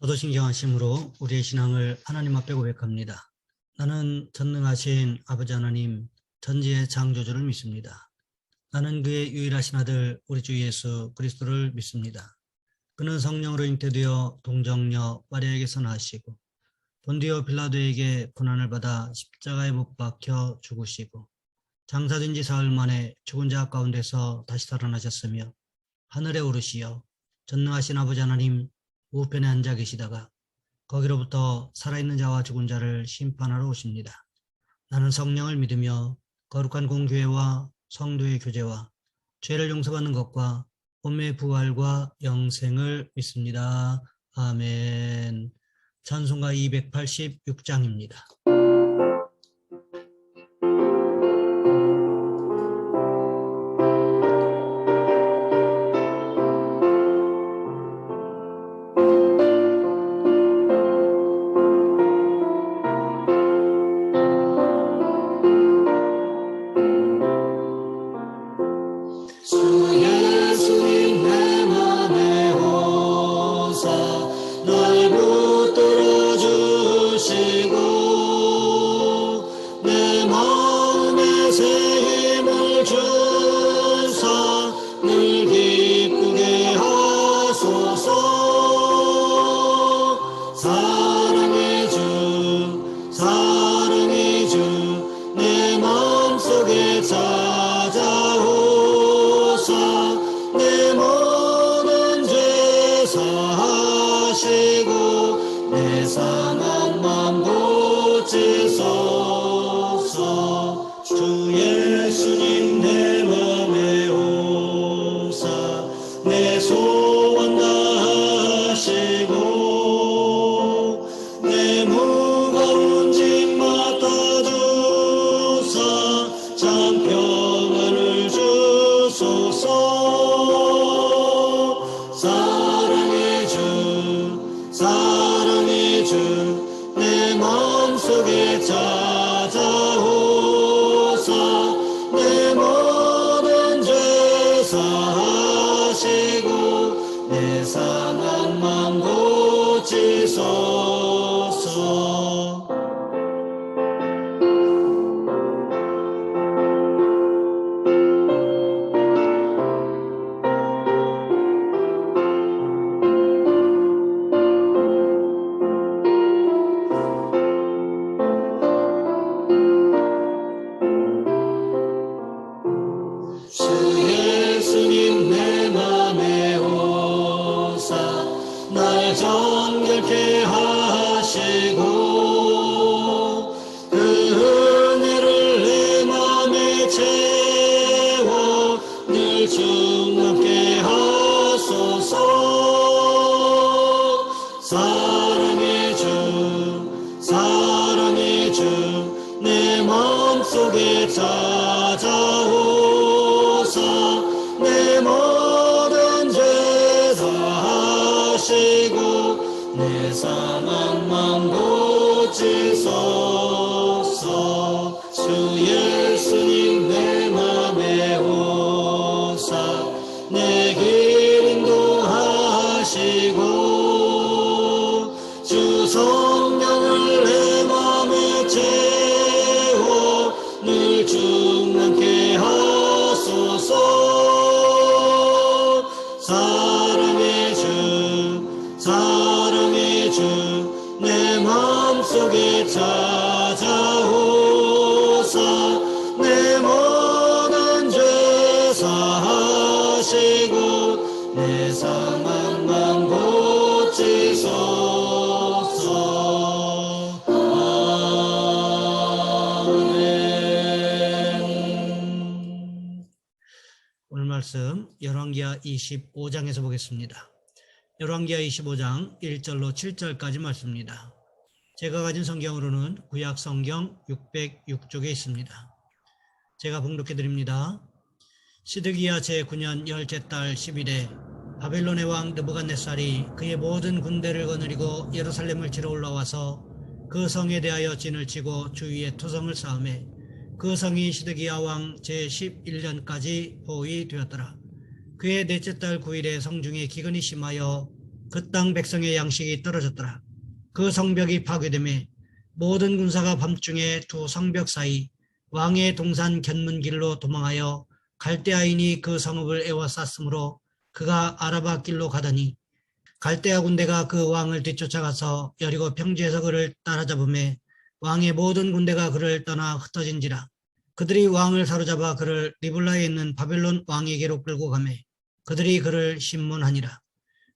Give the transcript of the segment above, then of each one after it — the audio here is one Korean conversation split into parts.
도도신경하심으로 우리의 신앙을 하나님 앞에 고백합니다. 나는 전능하신 아버지 하나님 전지의 창조주를 믿습니다. 나는 그의 유일하신 아들 우리 주 예수 그리스도를 믿습니다. 그는 성령으로 잉태되어 동정녀 마리아에게서 나시고 본디오 빌라도에게 고난을 받아 십자가에 못 박혀 죽으시고 장사된 지 사흘 만에 죽은 자 가운데서 다시 살아나셨으며 하늘에 오르시어 전능하신 아버지 하나님 우편에 앉아 계시다가 거기로부터 살아있는 자와 죽은 자를 심판하러 오십니다. 나는 성령을 믿으며 거룩한 공교회와 성도의 교제와 죄를 용서받는 것과 몸의 부활과 영생을 믿습니다. 아멘. 찬송가 286장입니다. 말씀 열왕기하 25장에서 보겠습니다. 열왕기하 25장 1절로 7절까지 말씀입니다. 제가 가진 성경으로는 구약 성경 606쪽에 있습니다. 제가 봉독해 드립니다. 시드기야 제9년 열째 달 10일에 바벨론의 왕 느부갓네살이 그의 모든 군대를 거느리고 예루살렘을 치러 올라와서 그 성에 대하여 진을 치고 주위에 토성을 쌓음에 그 성이 시드기야 왕 제11년까지 보위되었더라. 그의 넷째 달 9일에 성중에 기근이 심하여 그 땅 백성의 양식이 떨어졌더라. 그 성벽이 파괴되매 모든 군사가 밤중에 두 성벽 사이 왕의 동산 견문길로 도망하여 갈대아인이 그 성읍을 에워쌌으므로 그가 아라바 길로 가더니 갈대아 군대가 그 왕을 뒤쫓아가서 여리고 평지에서 그를 따라잡음에 왕의 모든 군대가 그를 떠나 흩어진지라. 그들이 왕을 사로잡아 그를 리블라에 있는 바벨론 왕에게로 끌고 가매 그들이 그를 심문하니라.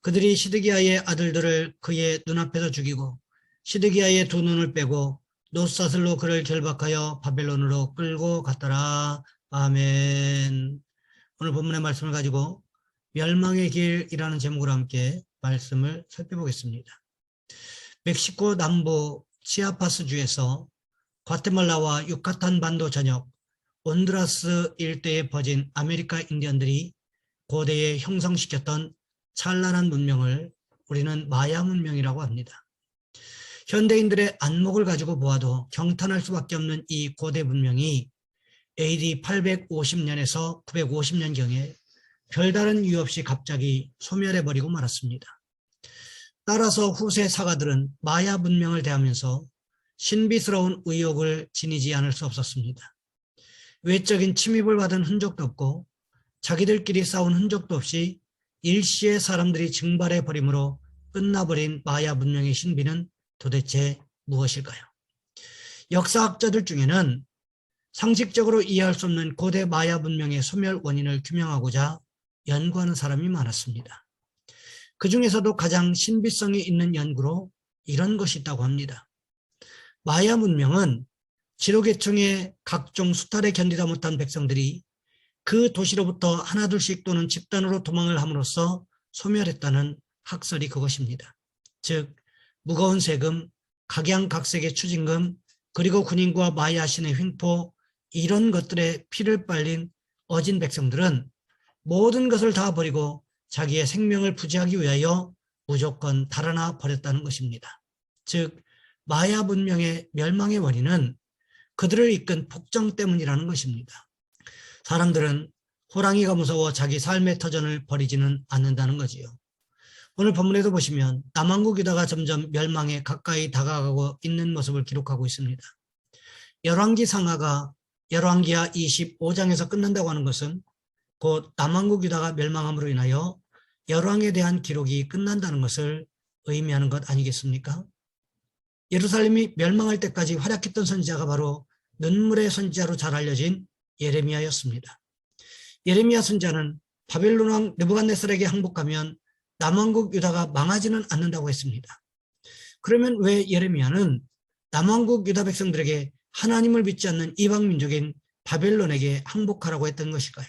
그들이 시드기야의 아들들을 그의 눈앞에서 죽이고 시드기야의 두 눈을 빼고 놋사슬로 그를 결박하여 바벨론으로 끌고 갔더라. 아멘. 오늘 본문의 말씀을 가지고 멸망의 길이라는 제목으로 함께 말씀을 살펴보겠습니다. 멕시코 남부 치아파스주에서 과테말라와 유카탄 반도 전역, 온두라스 일대에 퍼진 아메리카 인디언들이 고대에 형성시켰던 찬란한 문명을 우리는 마야 문명이라고 합니다. 현대인들의 안목을 가지고 보아도 경탄할 수밖에 없는 이 고대 문명이 AD 850년에서 950년경에 별다른 이유 없이 갑자기 소멸해버리고 말았습니다. 따라서 후세 사가들은 마야 문명을 대하면서 신비스러운 의혹을 지니지 않을 수 없었습니다. 외적인 침입을 받은 흔적도 없고 자기들끼리 싸운 흔적도 없이 일시에 사람들이 증발해버림으로 끝나버린 마야 문명의 신비는 도대체 무엇일까요? 역사학자들 중에는 상식적으로 이해할 수 없는 고대 마야 문명의 소멸 원인을 규명하고자 연구하는 사람이 많았습니다. 그 중에서도 가장 신비성이 있는 연구로 이런 것이 있다고 합니다. 마야 문명은 지로계층의 각종 수탈에 견디다 못한 백성들이 그 도시로부터 하나둘씩 또는 집단으로 도망을 함으로써 소멸했다는 학설이 그것입니다. 즉 무거운 세금, 각양각색의 추징금, 그리고 군인과 마야 신의 횡포, 이런 것들에 피를 빨린 어진 백성들은 모든 것을 다 버리고 자기의 생명을 부지하기 위하여 무조건 달아나 버렸다는 것입니다. 즉 마야 문명의 멸망의 원인은 그들을 이끈 폭정 때문이라는 것입니다. 사람들은 호랑이가 무서워 자기 삶의 터전을 버리지는 않는다는 거지요. 오늘 본문에도 보시면 남왕국 유다가 점점 멸망에 가까이 다가가고 있는 모습을 기록하고 있습니다. 열왕기 상하가 열왕기하 25장에서 끝난다고 하는 것은 곧 남왕국 유다가 멸망함으로 인하여 열왕에 대한 기록이 끝난다는 것을 의미하는 것 아니겠습니까? 예루살렘이 멸망할 때까지 활약했던 선지자가 바로 눈물의 선지자로 잘 알려진 예레미야였습니다. 예레미야 선지자는 바벨론 왕 느부갓네살에게 항복하면 남왕국 유다가 망하지는 않는다고 했습니다. 그러면 왜 예레미야는 남왕국 유다 백성들에게 하나님을 믿지 않는 이방 민족인 바벨론에게 항복하라고 했던 것일까요?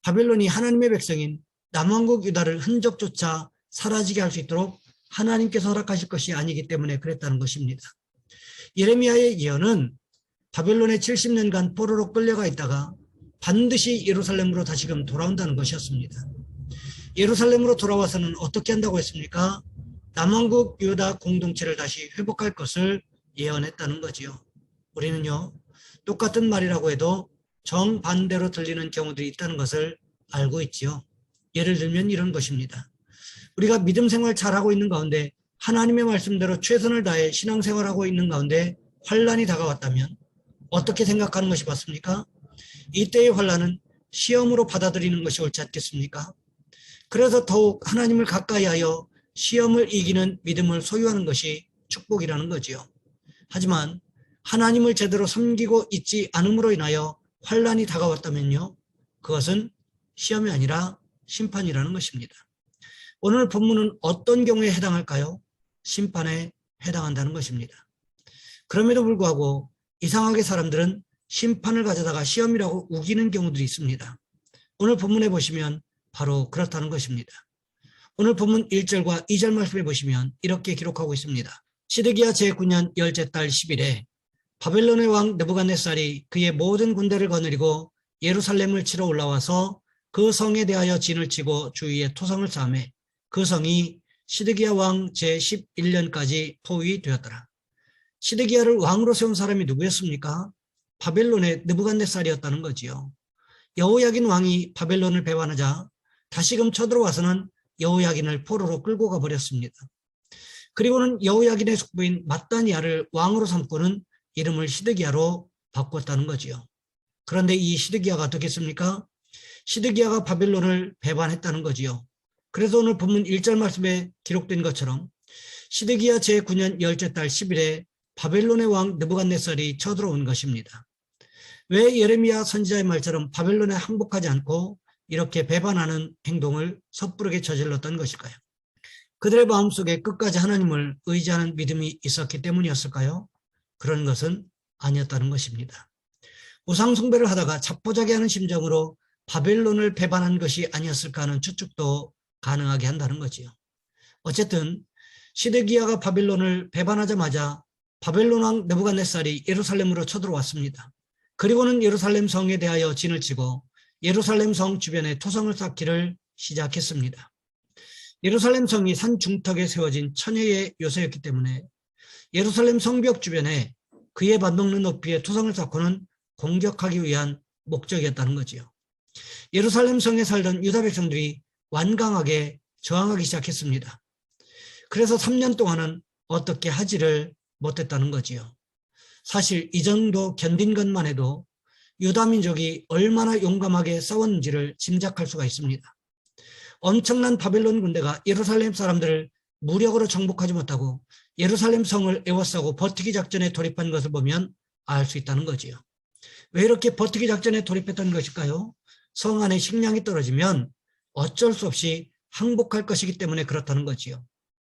바벨론이 하나님의 백성인 남왕국 유다를 흔적조차 사라지게 할 수 있도록 하나님께서 허락하실 것이 아니기 때문에 그랬다는 것입니다. 예레미야의 예언은 바벨론에 70년간 포로로 끌려가 있다가 반드시 예루살렘으로 다시금 돌아온다는 것이었습니다. 예루살렘으로 돌아와서는 어떻게 한다고 했습니까? 남왕국 유다 공동체를 다시 회복할 것을 예언했다는 거지요. 우리는요, 똑같은 말이라고 해도 정반대로 들리는 경우들이 있다는 것을 알고 있지요. 예를 들면 이런 것입니다. 우리가 믿음 생활 잘하고 있는 가운데 하나님의 말씀대로 최선을 다해 신앙생활하고 있는 가운데 환란이 다가왔다면 어떻게 생각하는 것이 맞습니까? 이때의 환란은 시험으로 받아들이는 것이 옳지 않겠습니까? 그래서 더욱 하나님을 가까이 하여 시험을 이기는 믿음을 소유하는 것이 축복이라는 거지요. 하지만 하나님을 제대로 섬기고 있지 않음으로 인하여 환란이 다가왔다면요, 그것은 시험이 아니라 심판이라는 것입니다. 오늘 본문은 어떤 경우에 해당할까요? 심판에 해당한다는 것입니다. 그럼에도 불구하고 이상하게 사람들은 심판을 가져다가 시험이라고 우기는 경우들이 있습니다. 오늘 본문에 보시면 바로 그렇다는 것입니다. 오늘 본문 1절과 2절 말씀에 보시면 이렇게 기록하고 있습니다. 시드기야 제9년 열째 달 10일에 바벨론의 왕 느부갓네살이 그의 모든 군대를 거느리고 예루살렘을 치러 올라와서 그 성에 대하여 진을 치고 주위에 토성을 쌓음에 그 성이 시드기야 왕 제11년까지 포위되었더라. 시드기야를 왕으로 세운 사람이 누구였습니까? 바벨론의 느부갓네살이었다는 거지요. 여호야긴 왕이 바벨론을 배반하자 다시금 쳐들어와서는 여호야긴을 포로로 끌고 가버렸습니다. 그리고는 여호야긴의 숙부인 마따니아를 왕으로 삼고는 이름을 시드기야로 바꿨다는 거지요. 그런데 이 시드기야가 어떻겠습니까? 시드기야가 바벨론을 배반했다는 거지요. 그래서 오늘 본문 1절 말씀에 기록된 것처럼 시드기야 제9년 열째 달 10일에 바벨론의 왕 느부갓네살이 쳐들어온 것입니다. 왜 예레미야 선지자의 말처럼 바벨론에 항복하지 않고 이렇게 배반하는 행동을 섣부르게 저질렀던 것일까요? 그들의 마음속에 끝까지 하나님을 의지하는 믿음이 있었기 때문이었을까요? 그런 것은 아니었다는 것입니다. 우상 숭배를 하다가 자포자기하는 심정으로 바벨론을 배반한 것이 아니었을까 하는 추측도 가능하게 한다는 거지요. 어쨌든 시드기야가 바벨론을 배반하자마자 바벨론 왕 느부갓네살이 예루살렘으로 쳐들어왔습니다. 그리고는 예루살렘 성에 대하여 진을 치고 예루살렘 성 주변에 토성을 쌓기를 시작했습니다. 예루살렘 성이 산 중턱에 세워진 천혜의 요새였기 때문에 예루살렘 성벽 주변에 그에 맞먹는 높이의 토성을 쌓고는 공격하기 위한 목적이었다는 거지요. 예루살렘 성에 살던 유다 백성들이 완강하게 저항하기 시작했습니다. 그래서 3년 동안은 어떻게 하지를 못했다는 거지요. 사실 이 정도 견딘 것만 해도 유다 민족이 얼마나 용감하게 싸웠는지를 짐작할 수가 있습니다. 엄청난 바벨론 군대가 예루살렘 사람들을 무력으로 정복하지 못하고 예루살렘 성을 에워싸고 버티기 작전에 돌입한 것을 보면 알 수 있다는 거지요. 왜 이렇게 버티기 작전에 돌입했던 것일까요? 성 안에 식량이 떨어지면 어쩔 수 없이 항복할 것이기 때문에 그렇다는 거지요.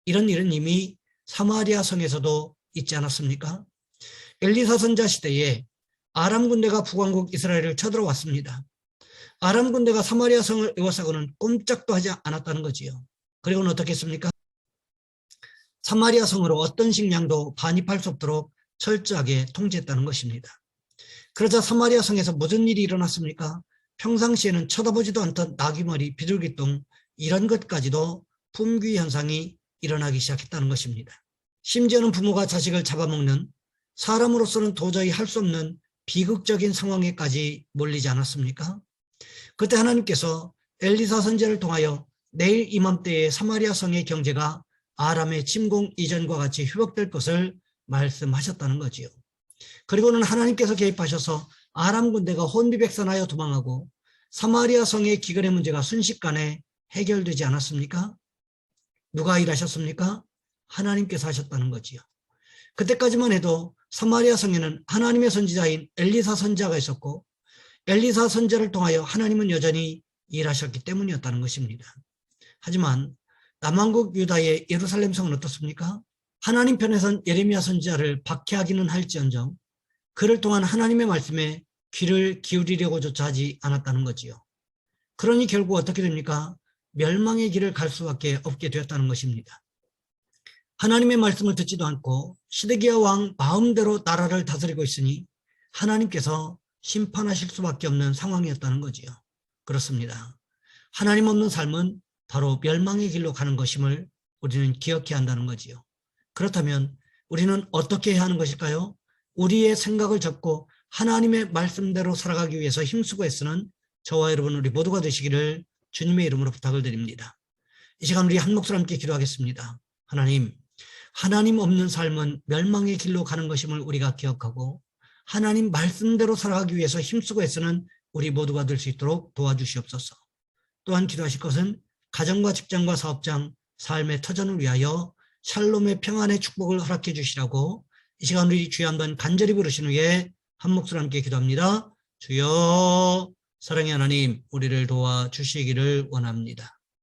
이런 일은 이미 사마리아 성에서도 있지 않았습니까? 엘리사 선지자 시대에 아람 군대가 북왕국 이스라엘을 쳐들어왔습니다. 아람 군대가 사마리아 성을 에워싸고는 꼼짝도 하지 않았다는 거지요. 그리고는 어떻게 했습니까? 사마리아 성으로 어떤 식량도 반입할 수 없도록 철저하게 통제했다는 것입니다. 그러자 사마리아 성에서 무슨 일이 일어났습니까? 평상시에는 쳐다보지도 않던 나귀머리, 비둘기똥 이런 것까지도 품귀 현상이 일어나기 시작했다는 것입니다. 심지어는 부모가 자식을 잡아먹는 사람으로서는 도저히 할 수 없는 비극적인 상황에까지 몰리지 않았습니까? 그때 하나님께서 엘리사 선지자를 통하여 내일 이맘때에 사마리아 성의 경제가 아람의 침공 이전과 같이 회복될 것을 말씀하셨다는 거지요. 그리고는 하나님께서 개입하셔서 아람 군대가 혼비백산하여 도망하고 사마리아 성의 기근의 문제가 순식간에 해결되지 않았습니까? 누가 일하셨습니까? 하나님께서 하셨다는 거지요. 그때까지만 해도 사마리아 성에는 하나님의 선지자인 엘리사 선지자가 있었고 엘리사 선지자를 통하여 하나님은 여전히 일하셨기 때문이었다는 것입니다. 하지만 남왕국 유다의 예루살렘 성은 어떻습니까? 하나님 편에선 예레미야 선지자를 박해하기는 할지언정 그를 통한 하나님의 말씀에 귀를 기울이려고조차 하지 않았다는 거지요. 그러니 결국 어떻게 됩니까? 멸망의 길을 갈 수밖에 없게 되었다는 것입니다. 하나님의 말씀을 듣지도 않고 시드기야 왕 마음대로 나라를 다스리고 있으니 하나님께서 심판하실 수밖에 없는 상황이었다는 거지요. 그렇습니다. 하나님 없는 삶은 바로 멸망의 길로 가는 것임을 우리는 기억해야 한다는 거지요. 그렇다면 우리는 어떻게 해야 하는 것일까요? 우리의 생각을 접고 하나님의 말씀대로 살아가기 위해서 힘쓰고 애쓰는 저와 여러분 우리 모두가 되시기를 주님의 이름으로 부탁을 드립니다. 이 시간 우리 한 목소리 함께 기도하겠습니다. 하나님 없는 삶은 멸망의 길로 가는 것임을 우리가 기억하고 하나님 말씀대로 살아가기 위해서 힘쓰고 애쓰는 우리 모두가 될 수 있도록 도와주시옵소서. 또한 기도하실 것은 가정과 직장과 사업장, 삶의 터전을 위하여 샬롬의 평안의 축복을 허락해 주시라고 이 시간 우리 주여 한번 간절히 부르신 후에 한 목소리 함께 기도합니다. 주여 사랑의 하나님 우리를 도와주시기를 원합니다.